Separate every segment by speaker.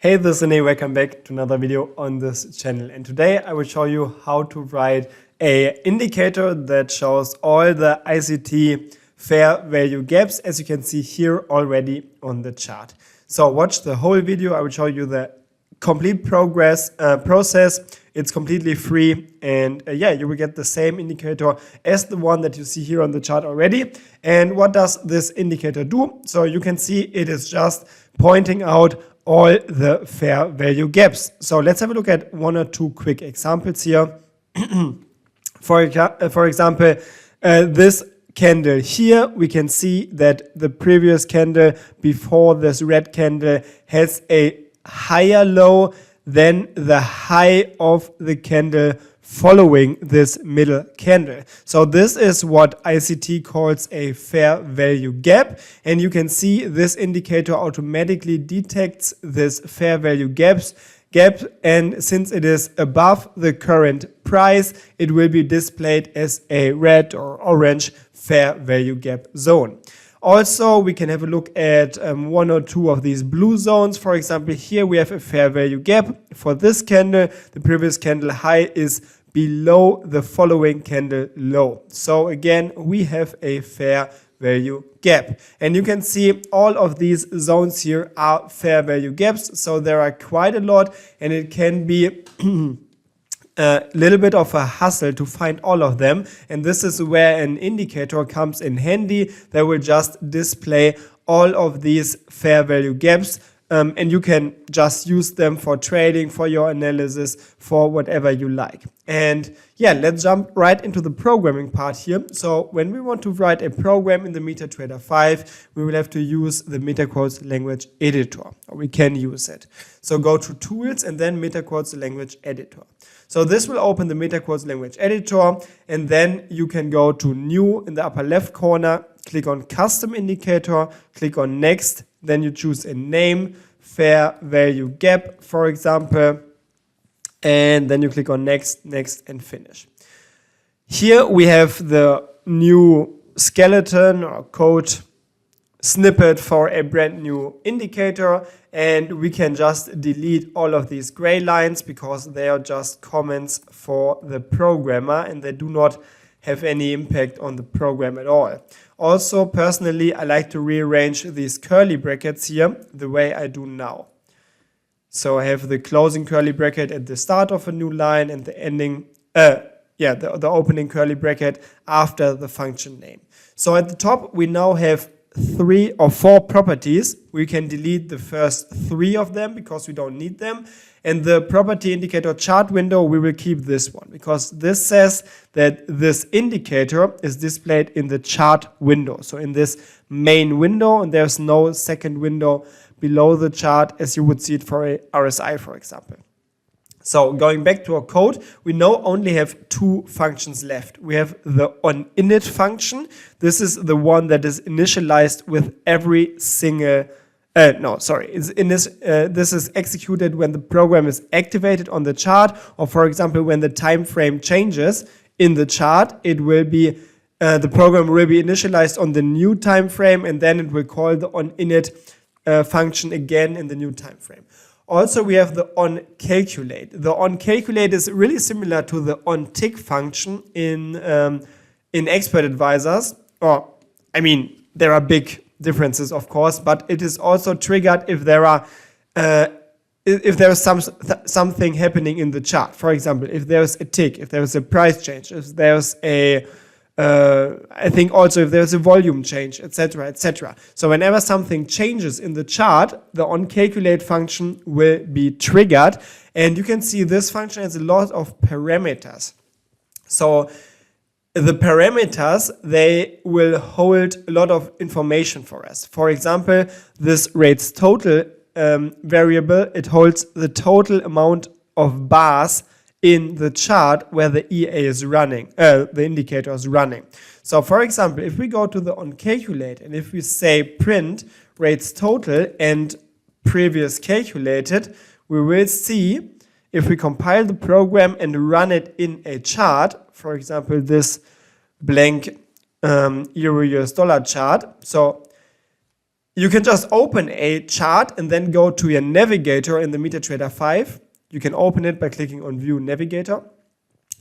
Speaker 1: Hey, this is Rene, welcome back to another video on this channel. And today I will show you how to write an indicator that shows all the ICT fair value gaps, as you can see here already on the chart. So watch the whole video. I will show you the complete process. It's completely free, and yeah, you will get the same indicator as the one that you see here on the chart already. And what does this indicator do? So you can see it is just pointing out all the fair value gaps. So let's have a look at one or two quick examples here. For example, this candle here, we can see that the previous candle before this red candle has a higher low than the high of the candle following this middle candle. So this is what ICT calls a fair value gap, and you can see this indicator automatically detects this fair value gap, and since it is above the current price, it will be displayed as a red or orange fair value gap zone. Also, we can have a look at one or two of these blue zones. For example, here we have a fair value gap. For this candle, the previous candle high is below the following candle low. So again, we have a fair value gap. And you can see all of these zones here are fair value gaps. So there are quite a lot, and it can be a little bit of a hassle to find all of them, and this is where an indicator comes in handy that will just display all of these fair value gaps, and you can just use them for trading, for your analysis, for whatever you like. And yeah, let's jump right into the programming part here. So when we want to write a program in the MetaTrader 5, we will have to use the MetaQuotes language editor, or we can use it. So go to Tools and then MetaQuotes language editor. So this will open the MetaQuotes language editor, and then you can go to New in the upper left corner, click on Custom Indicator, click on Next, then you choose a name, Fair Value Gap, for example, and then you click on Next, Next, and Finish. Here we have the new skeleton or code snippet for a brand new indicator, and we can just delete all of these gray lines because they are just comments for the programmer and they do not have any impact on the program at all. Also, personally, I like to rearrange these curly brackets here the way I do now. So I have the closing curly bracket at the start of a new line and the ending, the opening curly bracket after the function name. So at the top, we now have 3 or 4 properties. We can delete the first 3 of them because we don't need them. And the property indicator chart window, we will keep this one because this says that this indicator is displayed in the chart window. So in this main window, and there's no second window below the chart as you would see it for a RSI, for example. So going back to our code, we now only have 2 functions left. We have the onInit function. This is the one that is initialized with every single, this is executed when the program is activated on the chart, or for example, when the time frame changes in the chart, it will be, the program will be initialized on the new time frame, and then it will call the onInit function again in the new time frame. Also, we have the onCalculate. The onCalculate is really similar to the onTick function in expert advisors. Or, I mean, there are big differences, of course, but it is also triggered if there are if there is something happening in the chart. For example, if there is a tick, if there is a price change, if there's a I think also if there's a volume change, etc., etc. So whenever something changes in the chart, the onCalculate function will be triggered, and you can see this function has a lot of parameters. So the parameters, they will hold a lot of information for us. For example, this rates total variable, it holds the total amount of bars in the chart where the EA is running, the indicator is running. So for example, if we go to the onCalculate and if we say print rates total and previous calculated, we will see if we compile the program and run it in a chart, for example, this blank euro US dollar chart. So you can just open a chart and then go to your navigator in the MetaTrader 5. You can open it by clicking on View Navigator.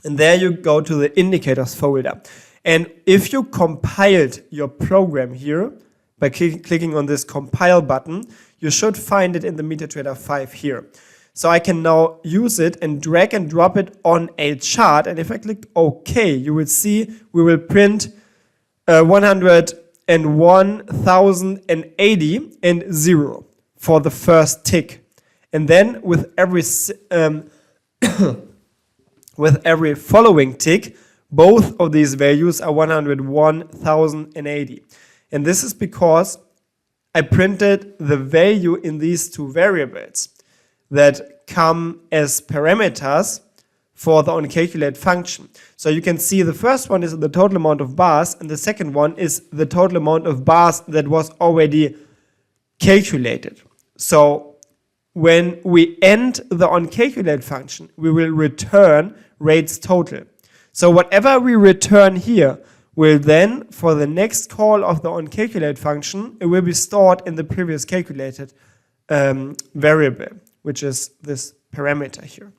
Speaker 1: And there you go to the Indicators folder. And if you compiled your program here by clicking on this Compile button, you should find it in the MetaTrader 5 here. So I can now use it and drag and drop it on a chart. And if I click OK, you will see we will print 101,080 and 0 for the first tick. And then with every with every following tick, both of these values are 101,080. And this is because I printed the value in these two variables that come as parameters for the onCalculate function. So you can see the first one is the total amount of bars, and the second one is the total amount of bars that was already calculated. So when we end the onCalculate function, we will return rates total. So whatever we return here will then, for the next call of the onCalculate function, it will be stored in the previous calculated variable, which is this parameter here.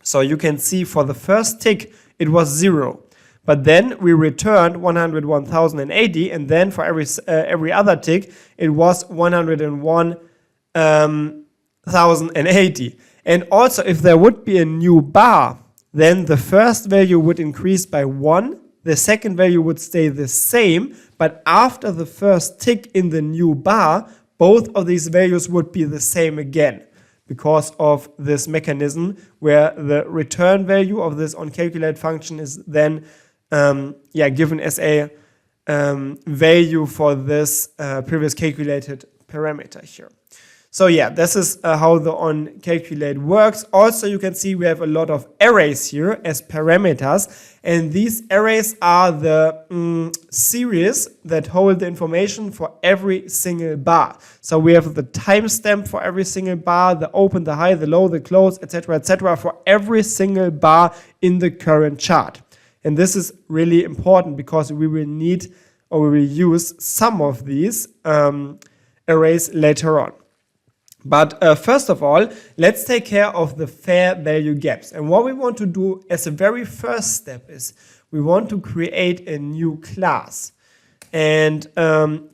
Speaker 1: So you can see for the first tick, it was 0. But then we returned 101,080, and then for every other tick, it was 101,080. And also, if there would be a new bar, then the first value would increase by 1, the second value would stay the same, but after the first tick in the new bar, both of these values would be the same again, because of this mechanism where the return value of this onCalculate function is then given as a value for this previous calculated parameter here. So yeah, this is how the onCalculate works. Also, you can see we have a lot of arrays here as parameters, and these arrays are the series that hold the information for every single bar. So we have the timestamp for every single bar, the open, the high, the low, the close, etc., for every single bar in the current chart. And this is really important because we will need, or we will use some of these arrays later on. But first of all, let's take care of the fair value gaps. And what we want to do as a very first step is we want to create a new class. And to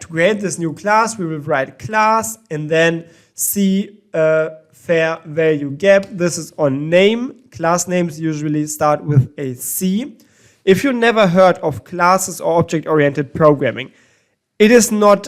Speaker 1: create this new class, we will write class and then C fair value gap. This is on name. Class names usually start with a C. If you never heard of classes or object-oriented programming, it is not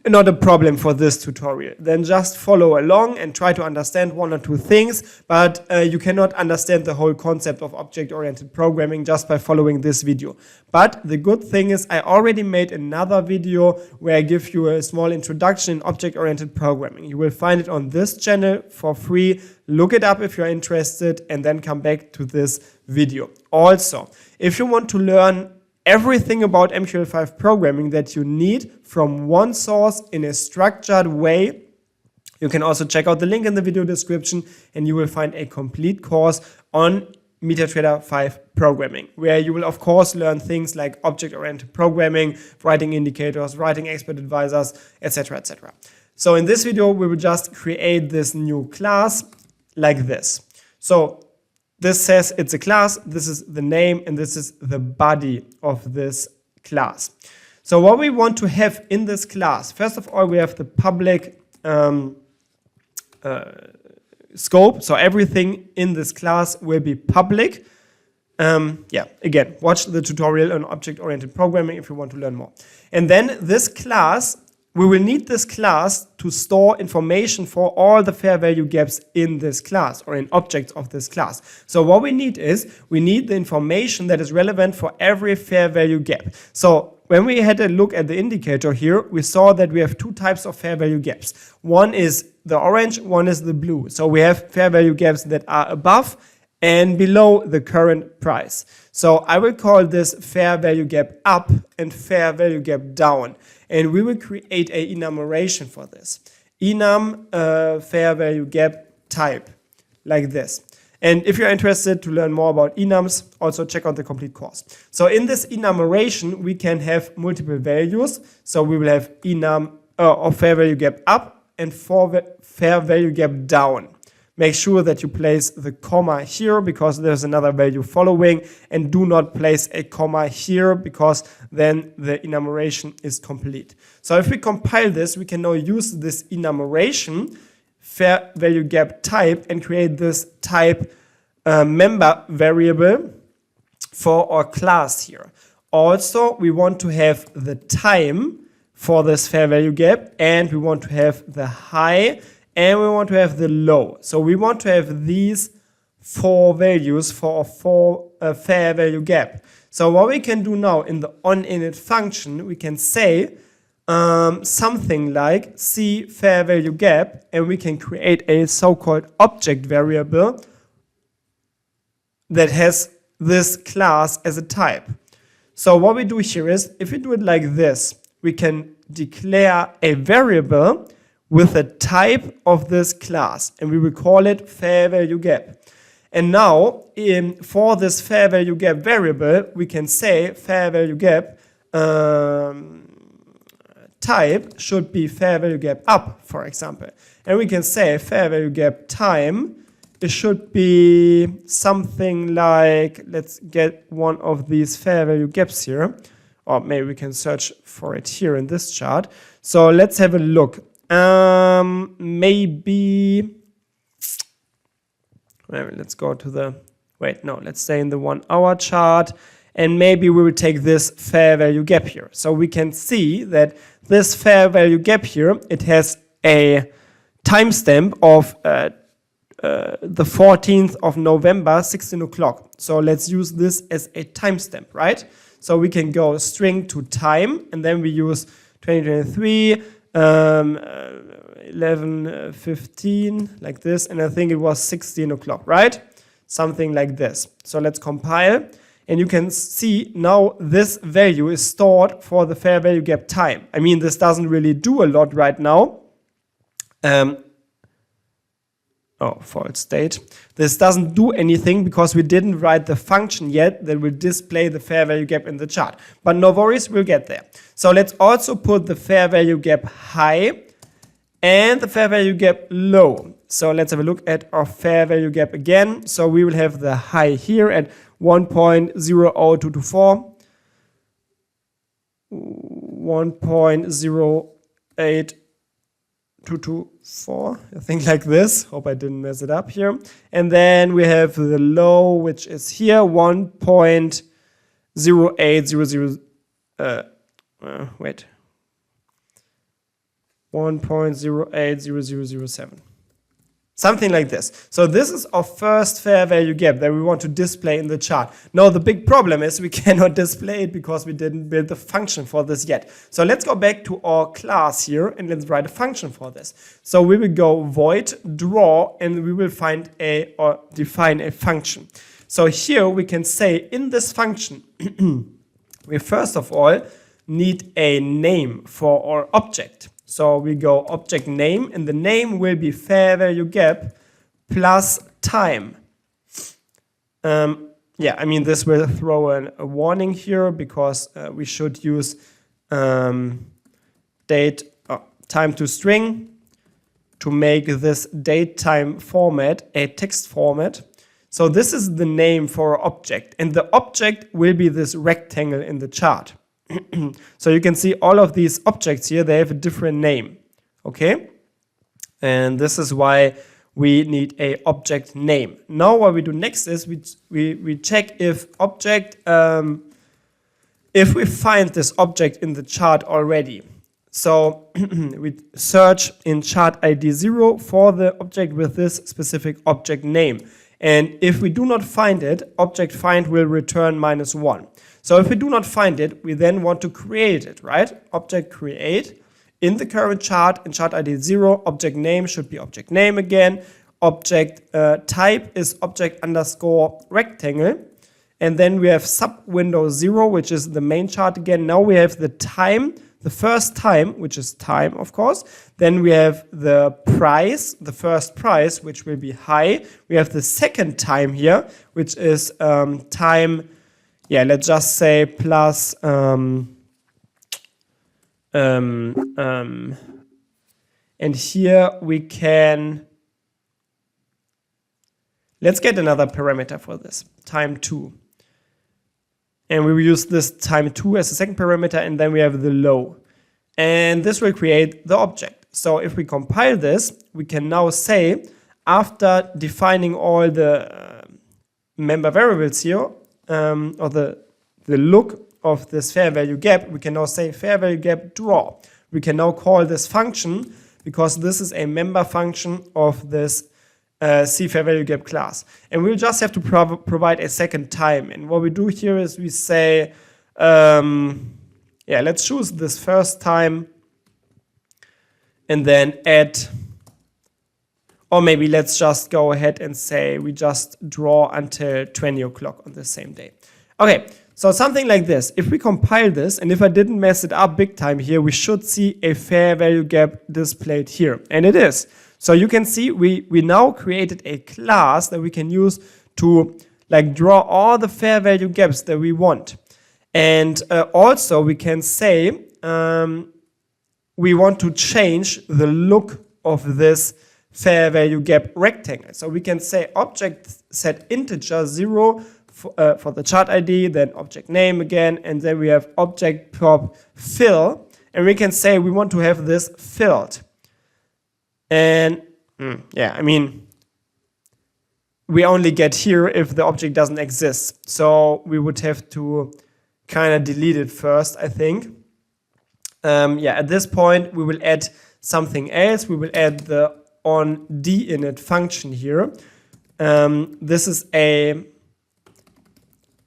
Speaker 1: a problem for this tutorial. Then just follow along and try to understand one or two things, but you cannot understand the whole concept of object-oriented programming just by following this video. But the good thing is I already made another video where I give you a small introduction in object-oriented programming. You will find it on this channel for free. Look it up if you're interested and then come back to this video. Also, if you want to learn everything about mql5 programming that you need from one source in a structured way, you can also check out the link in the video description and you will find a complete course on MetaTrader 5 programming, where you will of course learn things like object-oriented programming, writing indicators, writing expert advisors, etc., etc. So in this video, we will just create this new class like this. So this says it's a class, this is the name, and this is the body of this class. So what we want to have in this class, first of all, we have the public scope. So everything in this class will be public. Again, watch the tutorial on object-oriented programming if you want to learn more. And then this class, we will need this class to store information for all the fair value gaps in this class or in objects of this class. So what we need is, we need the information that is relevant for every fair value gap. So when we had a look at the indicator here, we saw that we have two types of fair value gaps. One is the orange, one is the blue. So we have fair value gaps that are above and below the current price. So I will call this fair value gap up and fair value gap down. And we will create a enumeration for this. Enum fair value gap type, like this. And if you're interested to learn more about enums, also check out the complete course. So in this enumeration, we can have multiple values. So we will have enum or fair value gap up and fair value gap down. Make sure that you place the comma here because there's another value following, and do not place a comma here because then the enumeration is complete. So if we compile this, we can now use this enumeration fair value gap type and create this type member variable for our class here. Also, we want to have the time for this fair value gap, and we want to have the high, and we want to have the low. So we want to have these 4 values for a fair value gap. So what we can do now in the onInit function, we can say something like C fair value gap, and we can create a so-called object variable that has this class as a type. So what we do here is, if we do it like this, we can declare a variable with a type of this class, and we will call it fair value gap. And now, for this fair value gap variable, we can say fair value gap type should be fair value gap up, for example. And we can say fair value gap time, it should be something like, let's get one of these fair value gaps here, or maybe we can search for it here in this chart. So let's have a look. Maybe let's go to the, let's stay in the 1 hour chart, and maybe we will take this fair value gap here. So we can see that this fair value gap here, it has a timestamp of the 14th of November, 16 o'clock. So let's use this as a timestamp, right? So we can go string to time, and then we use 2023, 11:15, like this, and I think it was 16 o'clock, right? Something like this. So let's compile, and you can see now this value is stored for the fair value gap time. I mean, this doesn't really do a lot right now. False state. This doesn't do anything because we didn't write the function yet that will display the fair value gap in the chart. But no worries, we'll get there. So let's also put the fair value gap high and the fair value gap low. So let's have a look at our fair value gap again. So we will have the high here at 1.00224, 1.08224, I think like this. Hope I didn't mess it up here. And then we have the low, which is here, 1.0800, 1.080007. Something like this. So this is our first fair value gap that we want to display in the chart. Now the big problem is we cannot display it because we didn't build the function for this yet. So let's go back to our class here and let's write a function for this. So we will go void draw and we will find or define a function. So here we can say in this function, we first of all need a name for our object. So we go object name, and the name will be fair value gap plus time. I mean, this will throw a warning here because we should use time to string to make this date time format a text format. So this is the name for our object, and the object will be this rectangle in the chart. So you can see all of these objects here, they have a different name, okay? And this is why we need a object name. Now what we do next is we check if object, if we find this object in the chart already. So we search in chart ID 0 for the object with this specific object name. And if we do not find it, object find will return -1. So if we do not find it, we then want to create it, right? Object create. In the current chart, in chart ID 0, object name should be object name again. Object type is object underscore rectangle. And then we have sub window 0, which is the main chart again. Now we have the time the first time, which is time, of course. Then we have the price, the first price, which will be high. We have the second time here, which is time, yeah, let's just say plus and here we can, let's get another parameter for this, time 2. And we will use this time 2 as a second parameter, and then we have the low. And this will create the object. So if we compile this, we can now say, after defining all the member variables here, or the look of this fair value gap, we can now say fair value gap draw. We can now call this function because this is a member function of this C fair value gap class. And we'll just have to provide a second time. And what we do here is we say, yeah, let's choose this first time and then add, or maybe let's just go ahead and say we just draw until 20 o'clock on the same day. Okay, so something like this. If we compile this, and if I didn't mess it up big time here, we should see a fair value gap displayed here. And it is. So you can see we now created a class that we can use to like draw all the fair value gaps that we want. And also we can say we want to change the look of this fair value gap rectangle. So we can say object set integer 0 for the chart ID, then object name again, and then we have object prop fill, and we can say we want to have this filled. And yeah, I mean, we only get here if the object doesn't exist. So we would have to kind of delete it first, I think. Yeah, at this point, we will add something else. We will add the onDinit function here. This is a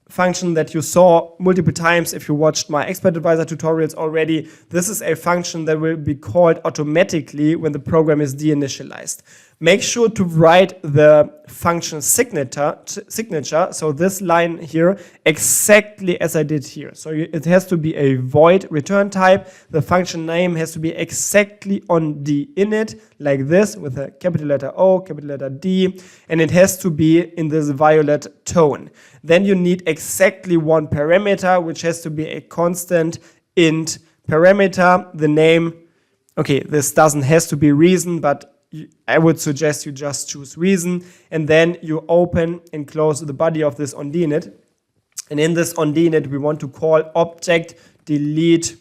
Speaker 1: function that you saw multiple times if you watched my Expert Advisor tutorials already. This is a function that will be called automatically when the program is deinitialized. Make sure to write the function signature, so this line here, exactly as I did here. So it has to be a void return type. The function name has to be exactly on the init, like this, with a capital letter O, capital letter D, and it has to be in this violet tone. Then you need exactly one parameter, which has to be a constant int parameter. The name, okay, this has to be reason, but I would suggest you just choose reason, and then you open and close the body of this onDinit. And in this onDinit, we want to call object delete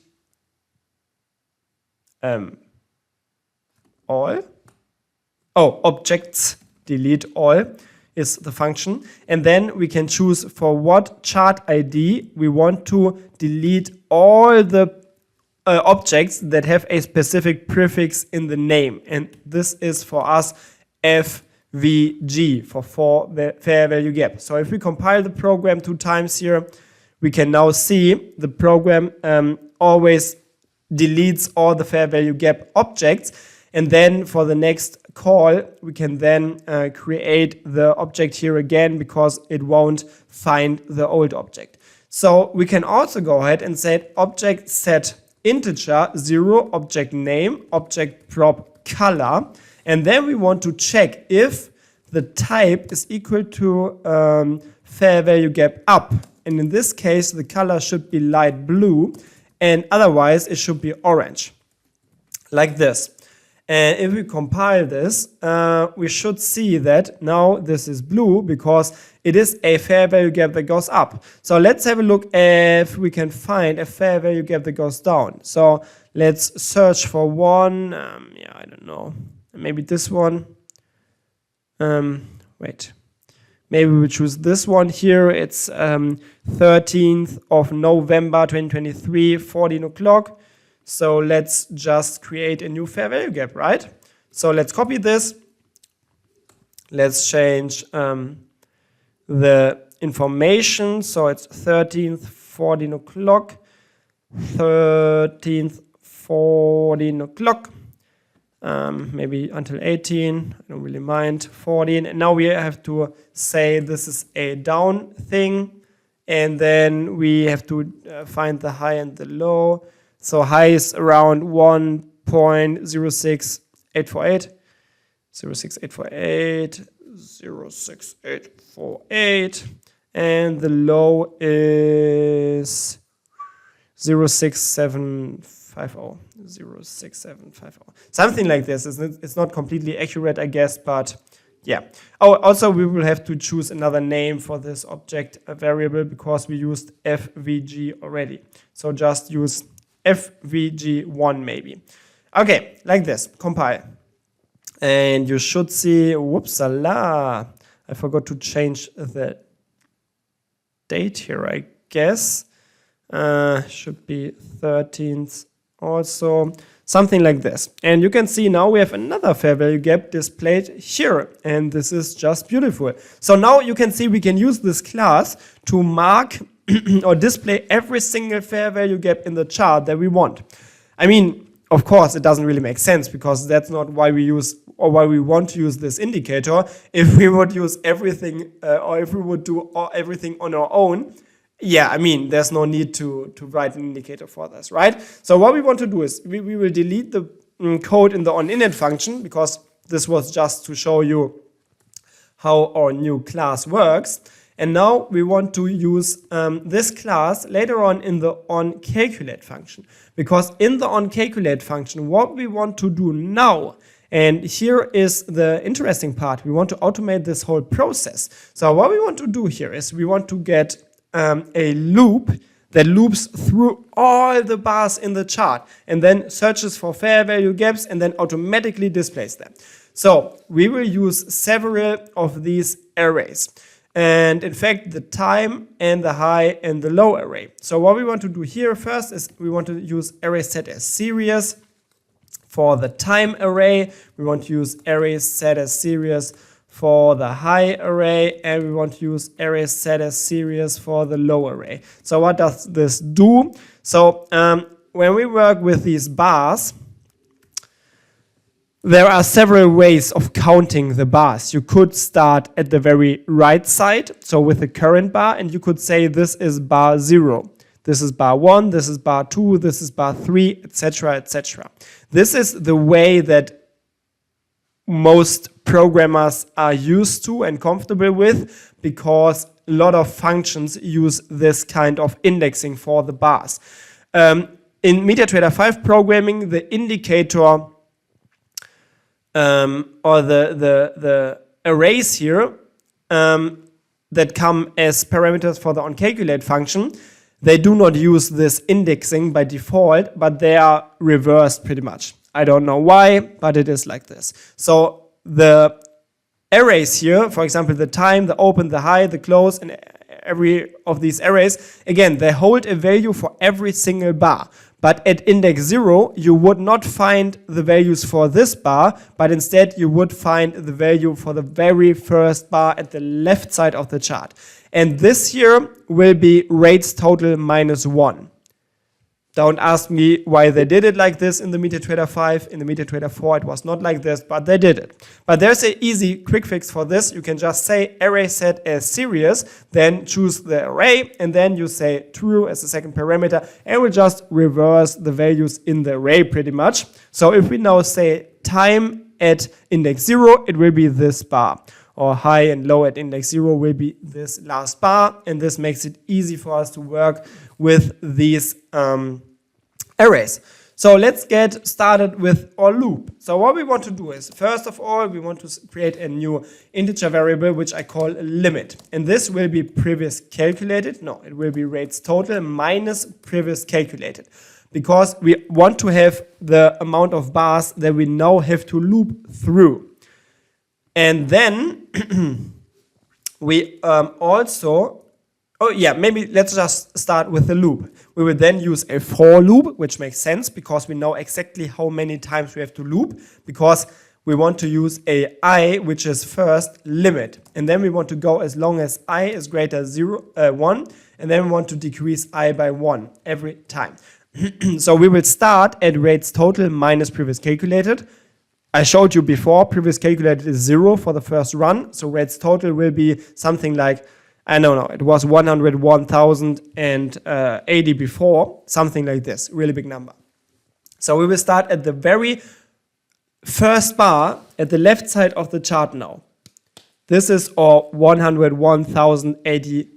Speaker 1: all. Oh, objects delete all is the function. And then we can choose for what chart ID we want to delete all the objects that have a specific prefix in the name, and this is for us FVG for fair value gap. So if we compile the program 2 times here, we can now see the program always deletes all the fair value gap objects, and then for the next call we can then create the object here again because it won't find the old object. So we can also go ahead and say object set integer 0 object name object prop color, and then we want to check if the type is equal to fair value gap up, and in this case the color should be light blue, and otherwise it should be orange, like this. And if we compile this, we should see that now this is blue because it is a fair value gap that goes up. So let's have a look if we can find a fair value gap that goes down. So let's search for one. Yeah, I don't know. Maybe this one. Wait. Maybe we choose this one here. It's 13th of November 2023, 14 o'clock. So let's just create a new fair value gap, right? So let's copy this. Let's change the information. So it's 13th, 14 o'clock. 13th, 14 o'clock. Maybe until 18. I don't really mind. 14. And now we have to say this is a down thing. And then we have to find the high and the low. So high is around 1.06848, 06848, 06848, and the low is 06750, 06750. Something like this. It's not completely accurate, I guess, but yeah. Oh, also we will have to choose another name for this object variable because we used FVG already. So just use FVG1 maybe. Okay, like this, compile. And you should see, whoopsala, I forgot to change the date here, I guess. Should be 13th also, something like this. And you can see now we have another fair value gap displayed here, and this is just beautiful. So now you can see we can use this class to mark or display every single fair value gap in the chart that we want. I mean, of course, it doesn't really make sense because that's not why we use or why we want to use this indicator. If we would use everything or if we would do everything on our own, yeah, I mean, there's no need to write an indicator for this, right? So what we want to do is we will delete the code in the onInit function because this was just to show you how our new class works. And now we want to use this class later on in the onCalculate function. Because in the onCalculate function, what we want to do now, and here is the interesting part, we want to automate this whole process. So what we want to do here is we want to get a loop that loops through all the bars in the chart and then searches for fair value gaps and then automatically displays them. So we will use several of these arrays. And in fact, the time and the high and the low array. So what we want to do here first is we want to use array set as series for the time array. We want to use array set as series for the high array, and we want to use array set as series for the low array. So what does this do? So when we work with these bars, there are several ways of counting the bars. You could start at the very right side, so with the current bar, and you could say this is bar 0. This is bar 1, this is bar 2, this is bar 3, etc., etc. This is the way that most programmers are used to and comfortable with because a lot of functions use this kind of indexing for the bars. In MetaTrader 5 programming, the indicator or the arrays here that come as parameters for the onCalculate function, they do not use this indexing by default, but they are reversed pretty much. I don't know why, but it is like this. So the arrays here, for example, the time, the open, the high, the close, and every of these arrays, again, they hold a value for every single bar. But at index 0, you would not find the values for this bar, but instead you would find the value for the very first bar at the left side of the chart. And this here will be rates total minus 1. Don't ask me why they did it like this in the MetaTrader 5. In the MetaTrader 4 it was not like this, but they did it. But there's an easy quick fix for this. You can just say array set as series, then choose the array, and then you say true as the second parameter, and we'll just reverse the values in the array pretty much. So if we now say time at index 0, it will be this bar. Or high and low at index 0 will be this last bar, and this makes it easy for us to work with these arrays. So let's get started with our loop. So what we want to do is, first of all, we want to create a new integer variable, which I call a limit. And this will be previous calculated. No, it will be rates total minus previous calculated. Because we want to have the amount of bars that we now have to loop through. And then we also, maybe let's just start with the loop. We will then use a for loop, which makes sense because we know exactly how many times we have to loop, because we want to use a I, which is first limit. And then we want to go as long as I is greater 1, and then we want to decrease I by 1 every time. So we will start at rates total minus previous calculated. I showed you before, previous calculated is 0 for the first run, so rates total will be something like, no, it was 101,080 before, something like this, really big number. So we will start at the very first bar at the left side of the chart now. This is our 101,080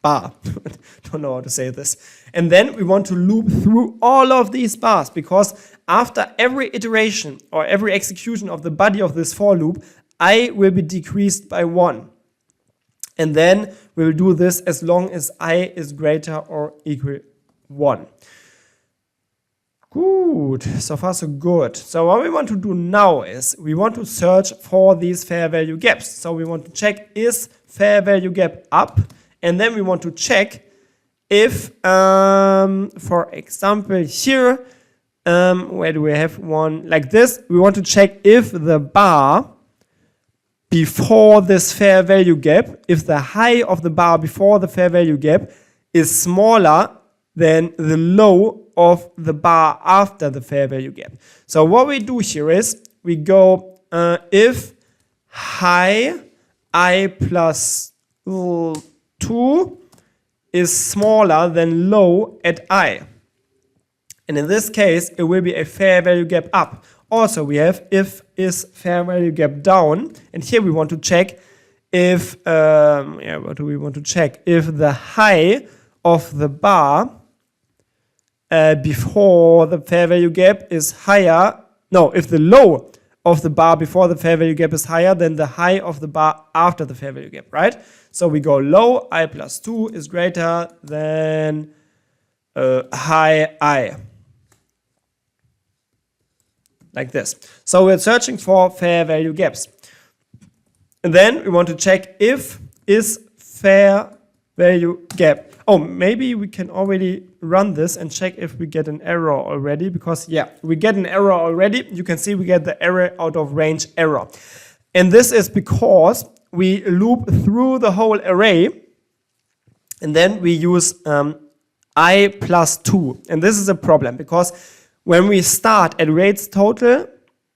Speaker 1: bar. Don't know how to say this. And then we want to loop through all of these bars, because after every iteration or every execution of the body of this for loop, I will be decreased by 1. And then we will do this as long as I is greater or equal 1. Good, so far so good. So what we want to do now is we want to search for these fair value gaps. So we want to check, is fair value gap up? And then we want to check if, for example, here, where do we have one like this? We want to check if the bar before this fair value gap, if the high of the bar before the fair value gap is smaller than the low of the bar after the fair value gap. So what we do here is we go if high I plus 2 is smaller than low at I. And in this case, it will be a fair value gap up. Also, we have if is fair value gap down. And here we want to check if, what do we want to check? If the high of the bar before the fair value gap is higher, no, if the low of the bar before the fair value gap is higher than the high of the bar after the fair value gap, right? So we go low, I plus 2 is greater than high I. Like this. So we're searching for fair value gaps. And then we want to check if is fair value gap. Oh, maybe we can already run this and check if we get an error already, because yeah, we get an error already. You can see we get the error out of range error. And this is because we loop through the whole array and then we use I plus 2. And this is a problem because when we start at rates total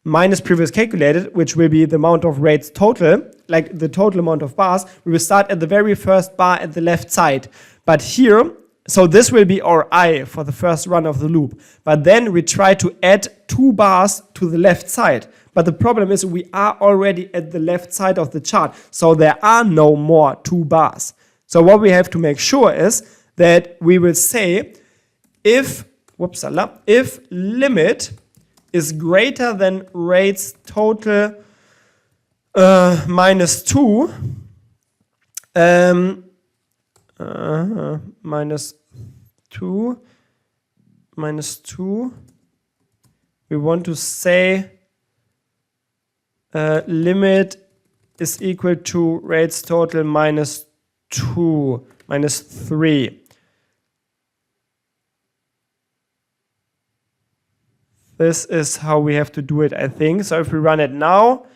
Speaker 1: minus previous calculated, which will be the amount of rates total, like the total amount of bars, we will start at the very first bar at the left side. But here, so this will be our I for the first run of the loop. But then we try to add 2 bars to the left side. But the problem is we are already at the left side of the chart. So there are no more 2 bars. So what we have to make sure is that we will say if limit is greater than rates total minus 2, minus 2, we want to say limit is equal to rates total minus 2, minus 3. This is how we have to do it, I think. So if we run it now,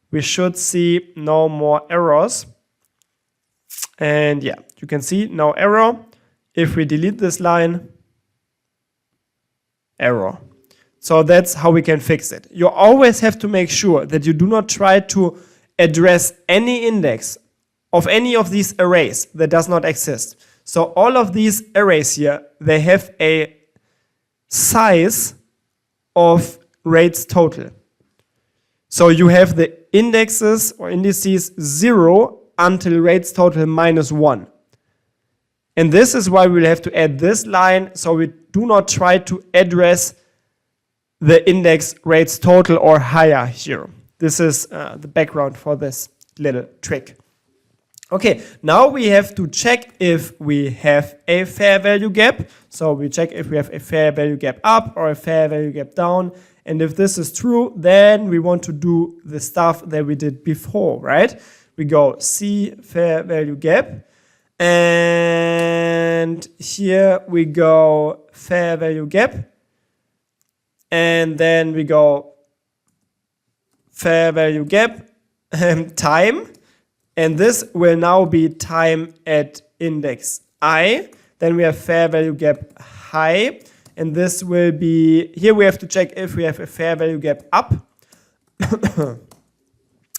Speaker 1: we should see no more errors. And yeah, you can see no error. If we delete this line, error. So that's how we can fix it. You always have to make sure that you do not try to address any index of any of these arrays that does not exist. So all of these arrays here, they have a size of rates total. So you have the indexes or indices 0 until rates total minus 1. And this is why we'll have to add this line, so we do not try to address the index rates total or higher here. This is the background for this little trick. Okay, now we have to check if we have a fair value gap. So we check if we have a fair value gap up or a fair value gap down. And if this is true, then we want to do the stuff that we did before, right? We go see fair value gap. And here we go fair value gap. And then we go fair value gap time. And this will now be time at index I. Then we have fair value gap high. And this will be, here we have to check if we have a fair value gap up.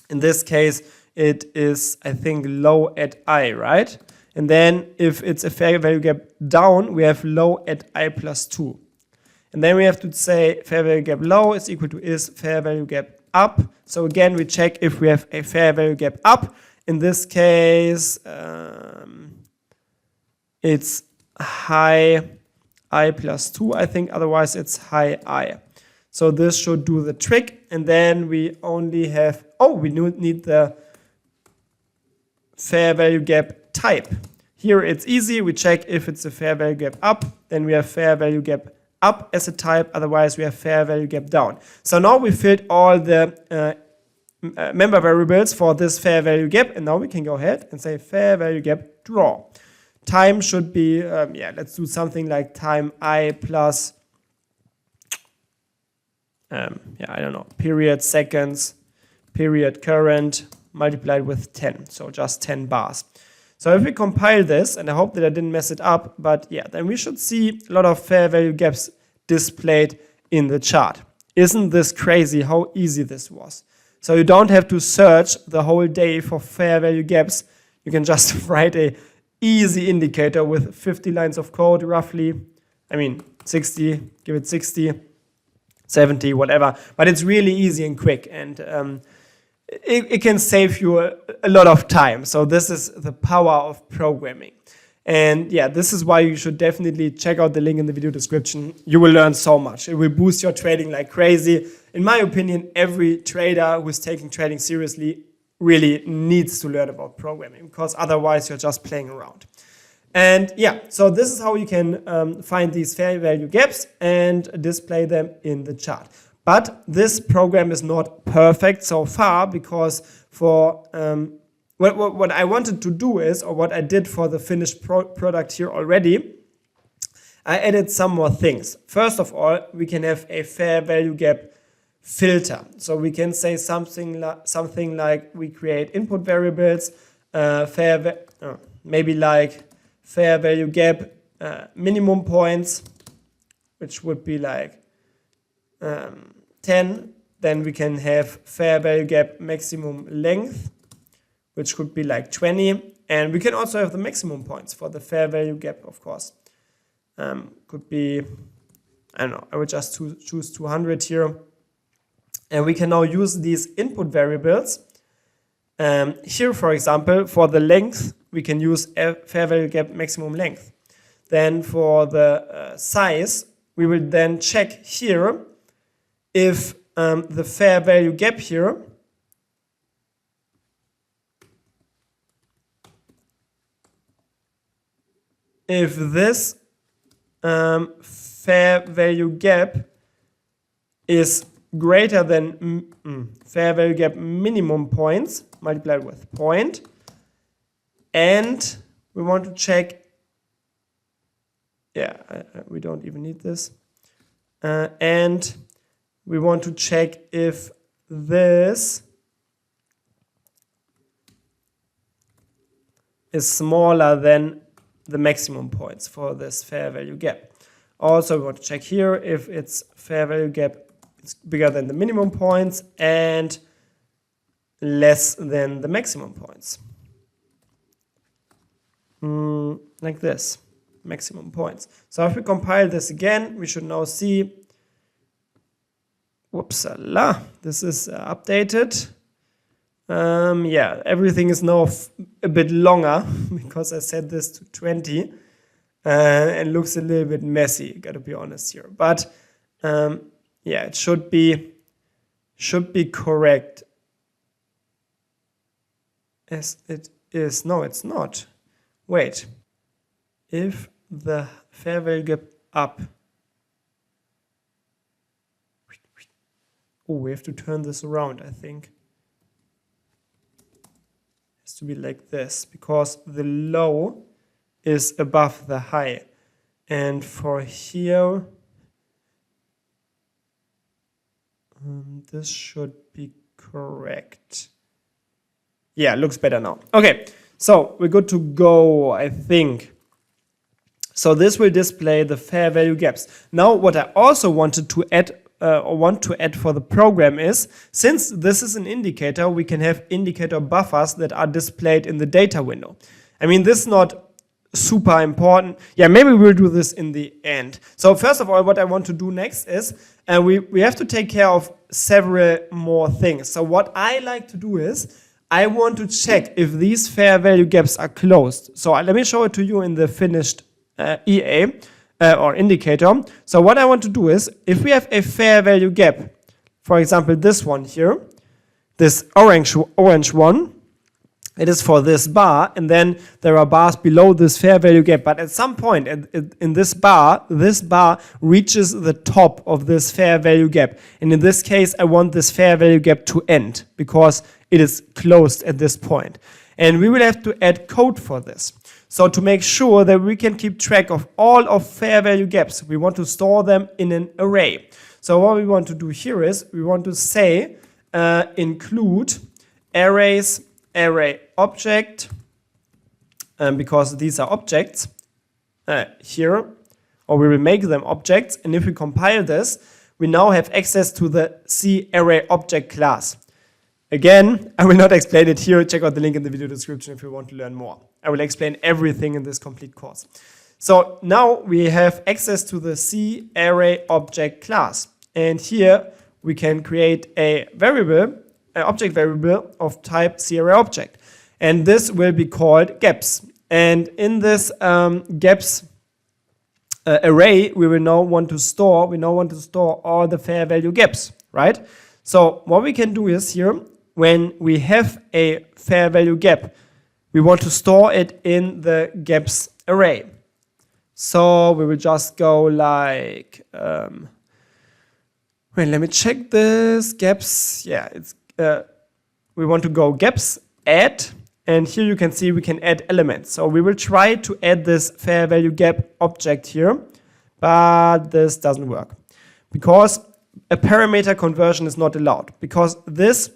Speaker 1: In this case, it is, I think, low at I, right? And then if it's a fair value gap down, we have low at I plus 2. And then we have to say fair value gap low is equal to is fair value gap up. So again, we check if we have a fair value gap up. In this case, it's high I plus 2, I think, otherwise it's high I. So this should do the trick. And then we only have, we need the fair value gap type. Here it's easy, we check if it's a fair value gap up, then we have fair value gap up as a type, otherwise we have fair value gap down. So now we filled all the member variables for this fair value gap, and now we can go ahead and say fair value gap draw. Time should be, let's do something like time I plus, I don't know, period seconds, period current, multiplied with 10, so just 10 bars. So if we compile this, and I hope that I didn't mess it up, but yeah, then we should see a lot of fair value gaps displayed in the chart. Isn't this crazy how easy this was? So you don't have to search the whole day for fair value gaps. You can just write a easy indicator with 50 lines of code roughly. I mean, 60, give it 60, 70, whatever. But it's really easy and quick, and it can save you a lot of time. So this is the power of programming. And yeah, this is why you should definitely check out the link in the video description. You will learn so much. It will boost your trading like crazy. In my opinion, every trader who is taking trading seriously really needs to learn about programming, because otherwise you're just playing around. And yeah, so this is how you can find these fair value gaps and display them in the chart. But this program is not perfect so far, because for what I wanted to do is, or what I did for the finished product here already, I added some more things. First of all, we can have a fair value gap filter. So we can say something like we create input variables, maybe like fair value gap minimum points, which would be like 10. Then we can have fair value gap maximum length, which could be like 20. And we can also have the maximum points for the fair value gap, of course. Could be, I don't know, I would just choose 200 here. And we can now use these input variables. Here, for example, for the length, we can use fair value gap maximum length. Then for the size, we will then check here if the fair value gap here if this fair value gap is greater than fair value gap minimum points multiplied with point, and we want to check, we don't even need this, and we want to check if this is smaller than the maximum points for this fair value gap. Also, we want to check here if its fair value gap is bigger than the minimum points and less than the maximum points. Like this, maximum points. So if we compile this again, we should now see, whoopsala, this is updated. Everything is now a bit longer because I set this to 20 and looks a little bit messy, gotta be honest here. But it should be correct as it is. No, it's not. Wait, if the fair value gap up, we have to turn this around, I think. Has to be like this, because the low is above the high. And for here, this should be correct. Yeah, looks better now. Okay, so we're good to go, I think. So this will display the fair value gaps. Now, what I also wanted to add or want to add for the program is, since this is an indicator, we can have indicator buffers that are displayed in the data window. I mean, this is not super important. Yeah, maybe we'll do this in the end. So first of all, what I want to do next is, we have to take care of several more things. So what I like to do is, I want to check if these fair value gaps are closed. So let me show it to you in the finished EA or indicator. So what I want to do is, if we have a fair value gap, for example, this one here, this orange one, it is for this bar, and then there are bars below this fair value gap. But at some point in this bar reaches the top of this fair value gap. And in this case, I want this fair value gap to end because it is closed at this point. And we will have to add code for this. So to make sure that we can keep track of all of fair value gaps, we want to store them in an array. So what we want to do here is, we want to say include arrays, array object, because these are objects here, or we will make them objects. And if we compile this, we now have access to the C array object class. Again, I will not explain it here. Check out the link in the video description if you want to learn more. I will explain everything in this complete course. So now we have access to the C array object class. And here we can create a variable, an object variable of type C array object. And this will be called gaps. And in this gaps array, we now want to store all the fair value gaps, right? So what we can do is here, when we have a fair value gap, we want to store it in the gaps array. So we will just go like, wait, let me check this, gaps, yeah, it's, we want to go gaps add, and here you can see we can add elements. So we will try to add this fair value gap object here, but this doesn't work because a parameter conversion is not allowed, because this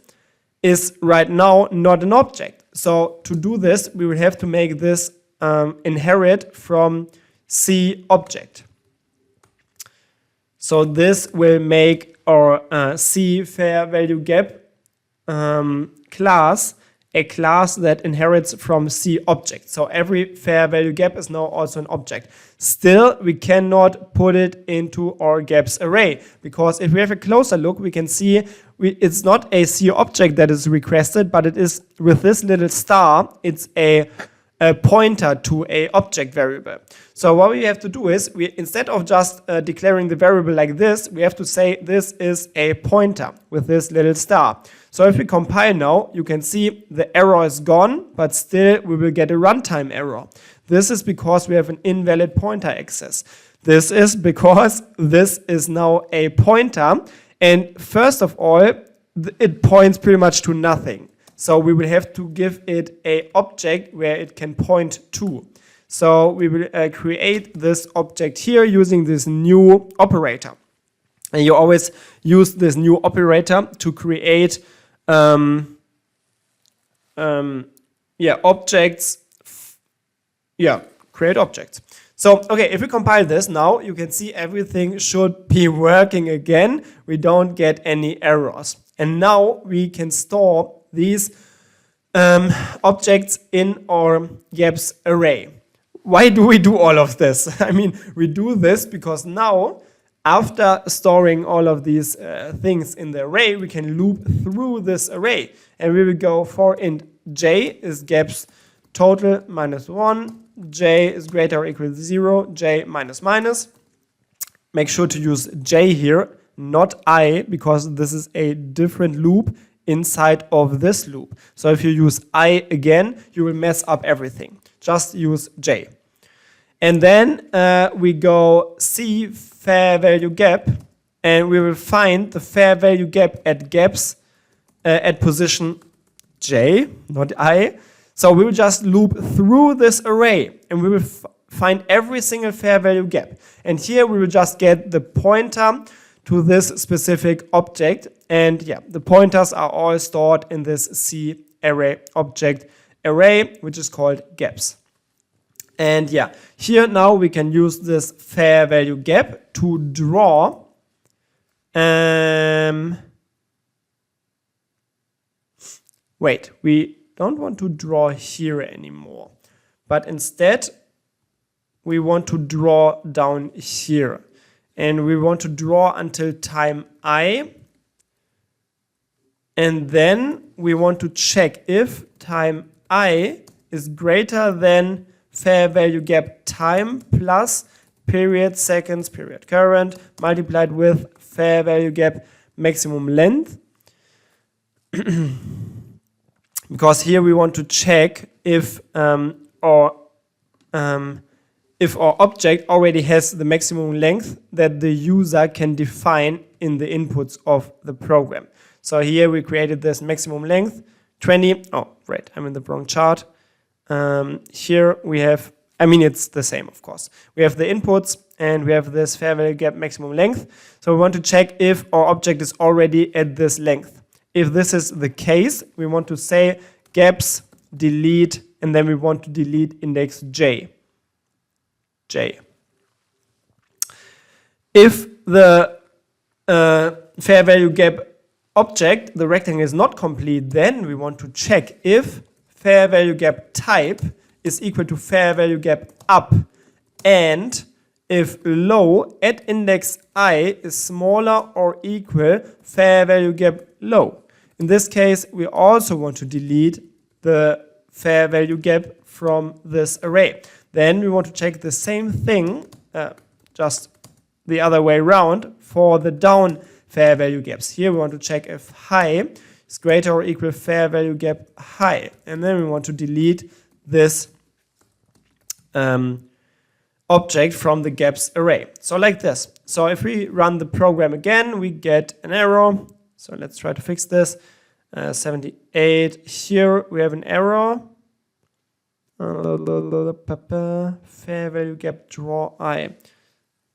Speaker 1: is right now not an object. So to do this, we will have to make this inherit from C object. So this will make our C fair value gap class a class that inherits from C object. So every fair value gap is now also an object. Still, we cannot put it into our gaps array, because if we have a closer look, we can see it's not a C object that is requested, but it is with this little star, it's a pointer to a object variable. So what we have to do is, instead of just declaring the variable like this, we have to say this is a pointer with this little star. So if we compile now, you can see the error is gone, but still we will get a runtime error. This is because we have an invalid pointer access. This is because this is now a pointer, and first of all, it points pretty much to nothing. So we will have to give it an object where it can point to. So we will create this object here using this new operator. And you always use this new operator to create objects. Create objects. So, okay, if we compile this now, you can see everything should be working again. We don't get any errors. And now we can store these objects in our gaps array. Why do we do all of this? I mean, we do this because now, after storing all of these things in the array, we can loop through this array. And we will go for int j is gaps total minus 1, j is greater or equal to 0, j minus minus. Make sure to use j here, not I, because this is a different loop inside of this loop. So if you use I again, you will mess up everything. Just use j. And then we go C fair value gap, and we will find the fair value gap at gaps at position j, not I. So we will just loop through this array, and we will find every single fair value gap. And here we will just get the pointer to this specific object. And yeah, the pointers are all stored in this C array object array, which is called gaps. And yeah, here now we can use this fair value gap to draw Wait, we don't want to draw here anymore, but instead we want to draw down here, and we want to draw until time I, and then we want to check if time I is greater than fair value gap time plus period seconds period current multiplied with fair value gap maximum length. Because here we want to check if our object already has the maximum length that the user can define in the inputs of the program. So here we created this maximum length 20. Oh, right, I'm in the wrong chart. Here we have, I mean, it's the same, of course. We have the inputs and we have this fair value gap maximum length. So we want to check if our object is already at this length. If this is the case, we want to say gaps delete, and then we want to delete index J. If the fair value gap object, the rectangle, is not complete, then we want to check if fair value gap type is equal to fair value gap up, and if low at index I is smaller or equal fair value gap low. In this case, we also want to delete the fair value gap from this array. Then we want to check the same thing, just the other way around, for the down fair value gaps. Here we want to check if high is greater or equal fair value gap high. And then we want to delete this object from the gaps array. So like this. So if we run the program again, we get an error. So let's try to fix this. 78. Here we have an error. Fair value gap draw I.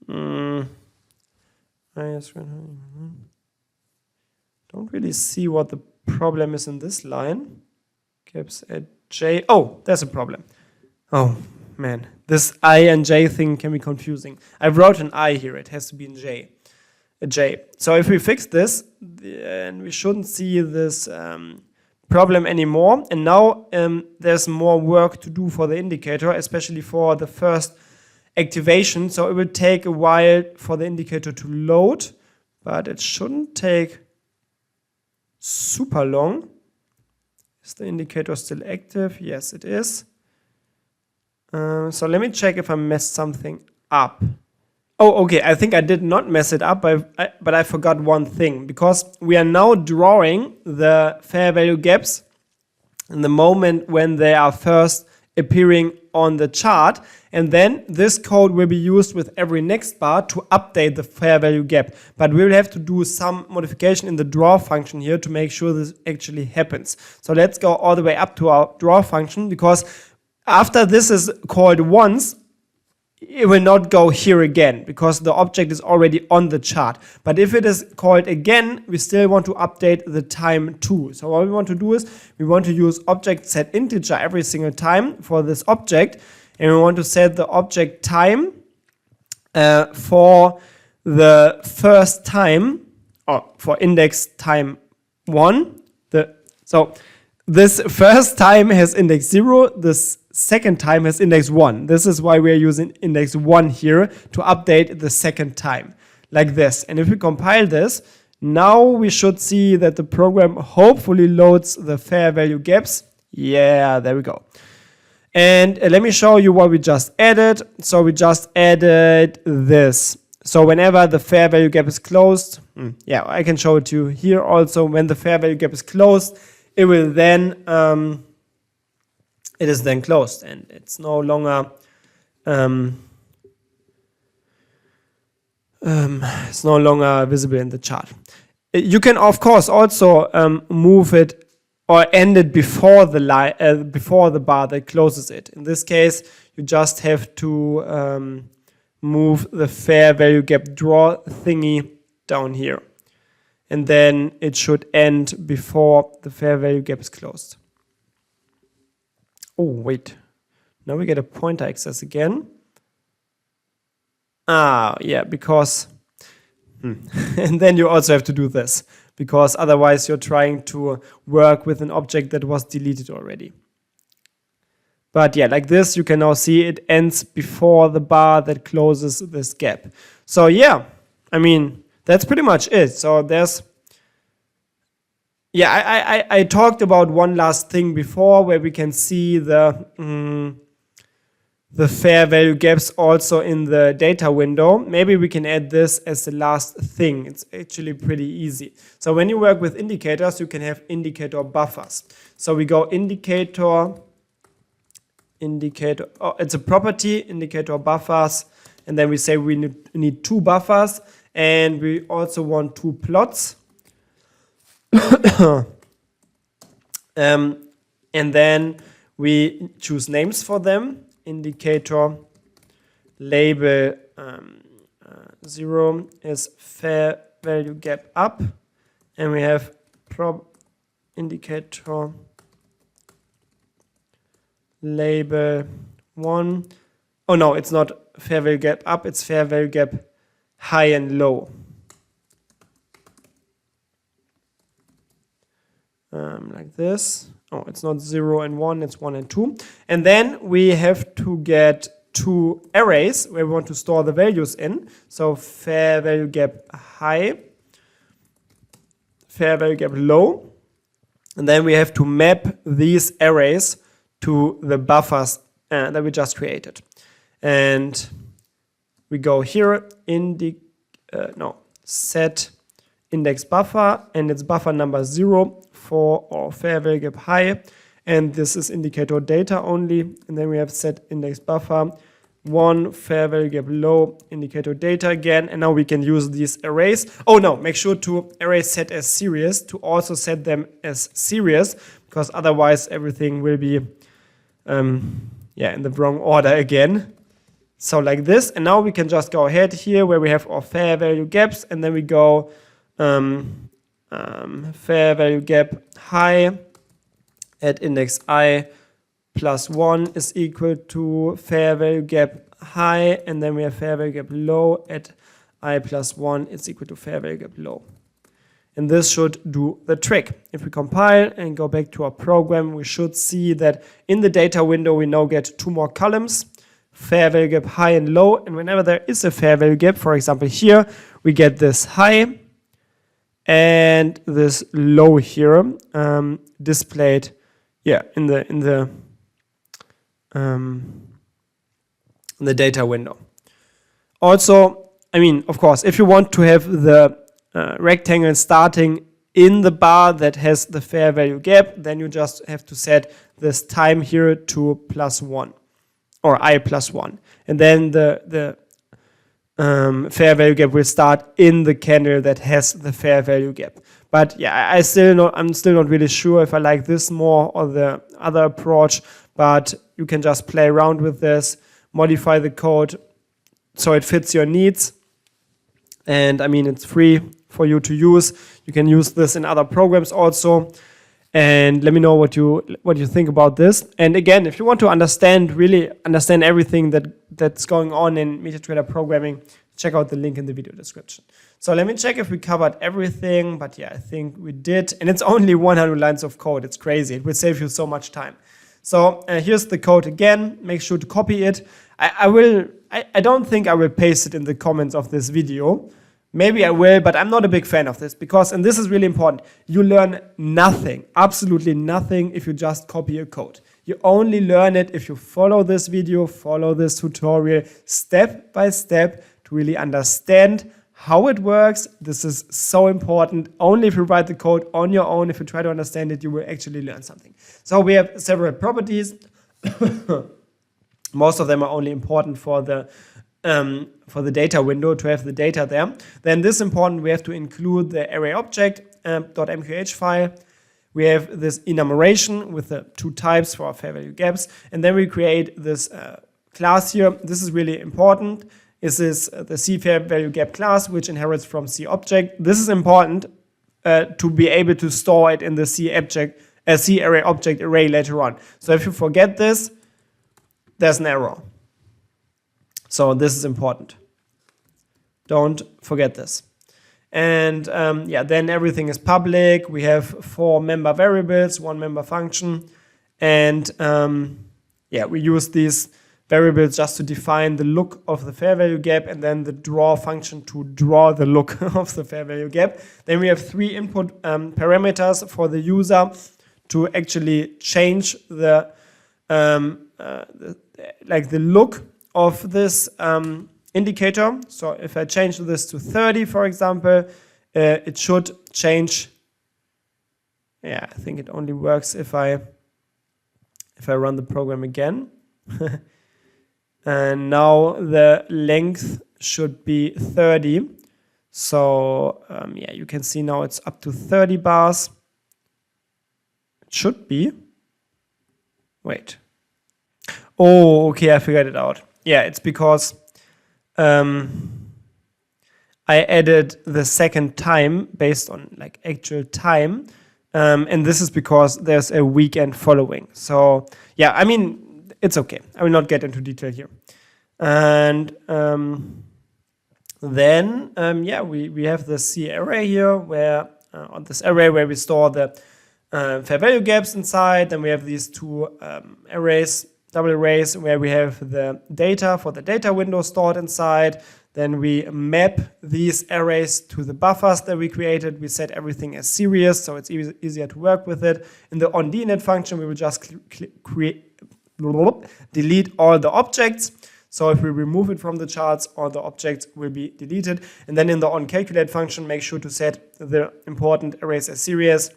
Speaker 1: Don't really see what the problem is in this line. Gaps at J. Oh, there's a problem. Oh man, this I and J thing can be confusing. I wrote an I here. It has to be in J. A J. So if we fix this, then we shouldn't see this problem anymore. And now there's more work to do for the indicator, especially for the first activation. So it will take a while for the indicator to load, but it shouldn't take super long. Is the indicator still active? Yes, it is. So let me check if I messed something up. Oh, okay, I think I did not mess it up, but I forgot one thing, because we are now drawing the fair value gaps in the moment when they are first appearing on the chart, and then this code will be used with every next bar to update the fair value gap. But we will have to do some modification in the draw function here to make sure this actually happens. So let's go all the way up to our draw function, because after this is called once, it will not go here again because the object is already on the chart. But if it is called again, we still want to update the time too. So what we want to do is we want to use object set integer every single time for this object, and we want to set the object time for the first time, or for index time 1. So this first time has index 0, this second time has index 1. This is why we are using index 1 here to update the second time, like this. And if we compile this, now we should see that the program hopefully loads the fair value gaps. Yeah, there we go. And let me show you what we just added. So we just added this. So whenever the fair value gap is closed, yeah, I can show it to you here also. When the fair value gap is closed, it will then it is then closed, and it's no longer visible in the chart. You can of course also move it or end it before the before the bar that closes it. In this case, you just have to move the fair value gap draw thingy down here, and then it should end before the fair value gap is closed. Oh, wait. Now we get a pointer access again. Ah, yeah, because And then you also have to do this, because otherwise you're trying to work with an object that was deleted already. But yeah, like this, you can now see it ends before the bar that closes this gap. So yeah, I mean, that's pretty much it. So there's, yeah, I talked about one last thing before where we can see the fair value gaps also in the data window. Maybe we can add this as the last thing. It's actually pretty easy. So when you work with indicators, you can have indicator buffers. So we go indicator, oh, it's a property, indicator buffers, and then we say we need 2 buffers, and we also want 2 plots. And then we choose names for them. Indicator label 0 is fair value gap up, and we have indicator label 1. Oh no, it's not fair value gap up, it's fair value gap high and low. Like this. Oh, it's not 0 and 1, it's 1 and 2. And then we have to get 2 arrays where we want to store the values in. So fair value gap high, fair value gap low. And then we have to map these arrays to the buffers that we just created. And we go here, set index buffer, and it's buffer number 0 for our fair value gap high, and this is indicator data only. And then we have set index buffer 1 fair value gap low, indicator data again, and now we can use these arrays. Oh no, make sure to array set as series, to also set them as series, because otherwise everything will be in the wrong order again. So like this, and now we can just go ahead here where we have our fair value gaps, and then we go fair value gap high at index I plus 1 is equal to fair value gap high, and then we have fair value gap low at I plus 1 is equal to fair value gap low. And this should do the trick. If we compile and go back to our program, we should see that in the data window we now get 2 more columns, fair value gap high and low, and whenever there is a fair value gap, for example here, we get this high and this low here displayed in the data window. Also, I mean, of course, if you want to have the rectangle starting in the bar that has the fair value gap, then you just have to set this time here to +1 or I plus 1, and then the fair value gap will start in the candle that has the fair value gap. But yeah, I'm still not really sure if I like this more or the other approach, but you can just play around with this, modify the code so it fits your needs. And I mean, it's free for you to use. You can use this in other programs also. And let me know what you think about this. And again, if you want to really understand everything that's going on in MetaTrader programming, check out the link in the video description. So let me check if we covered everything, but yeah, I think we did. And it's only 100 lines of code. It's crazy. It will save you so much time. So here's the code again. Make sure to copy it. I don't think I will paste it in the comments of this video. Maybe I will, but I'm not a big fan of this because, and this is really important, you learn nothing, absolutely nothing if you just copy a code. You only learn it if you follow this video, follow this tutorial step by step to really understand how it works. This is so important. Only if you write the code on your own, if you try to understand it, you will actually learn something. So we have several properties. Most of them are only important for the data window, to have the data there. Then this is important, we have to include the array object .mqh file. We have this enumeration with the 2 types for our fair value gaps. And then we create this class here. This is really important. This is the C fair value gap class, which inherits from C object. This is important to be able to store it in the C array object array later on. So if you forget this, there's an error. So this is important. Don't forget this. And yeah, then everything is public. We have 4 member variables, 1 member function. And yeah, we use these variables just to define the look of the fair value gap, and then the draw function to draw the look of the fair value gap. Then we have 3 input parameters for the user to actually change the look of this indicator. So if I change this to 30, for example, it should change. Yeah, I think it only works if I run the program again. And now the length should be 30. So yeah, you can see now it's up to 30 bars. It should be. Wait. Oh, okay, I figured it out. Yeah, it's because I added the second time based on like actual time. And this is because there's a weekend following. So yeah, I mean, it's okay. I will not get into detail here. And then yeah, we have the C array here, where on this array where we store the fair value gaps inside. Then we have these 2 arrays, double arrays, where we have the data for the data window stored inside. Then we map these arrays to the buffers that we created. We set everything as series, so it's easier to work with it. In the onDNet function, we will just delete all the objects. So if we remove it from the charts, all the objects will be deleted. And then in the onCalculate function, make sure to set the important arrays as series.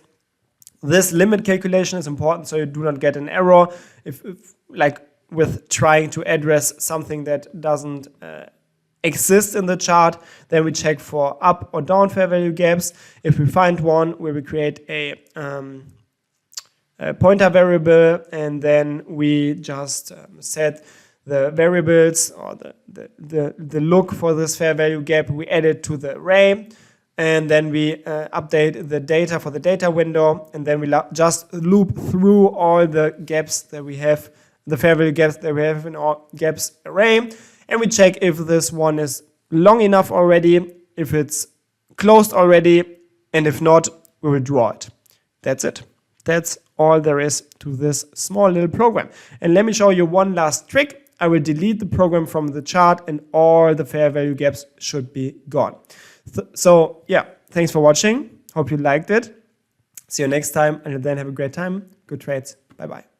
Speaker 1: This limit calculation is important so you do not get an error if like with trying to address something that doesn't exist in the chart. Then we check for up or down fair value gaps. If we find one, we will create a pointer variable, and then we just set the variables or the look for this fair value gap. We add it to the array, and then we update the data for the data window, and then we just loop through all the gaps that we have, the fair value gaps that we have in our gaps array, and we check if this one is long enough already, if it's closed already, and if not, we will draw it. That's it. That's all there is to this small little program. And let me show you one last trick. I will delete the program from the chart and all the fair value gaps should be gone. So yeah, thanks for watching. Hope you liked it. See you next time. Until then, have a great time. Good trades. Bye-bye.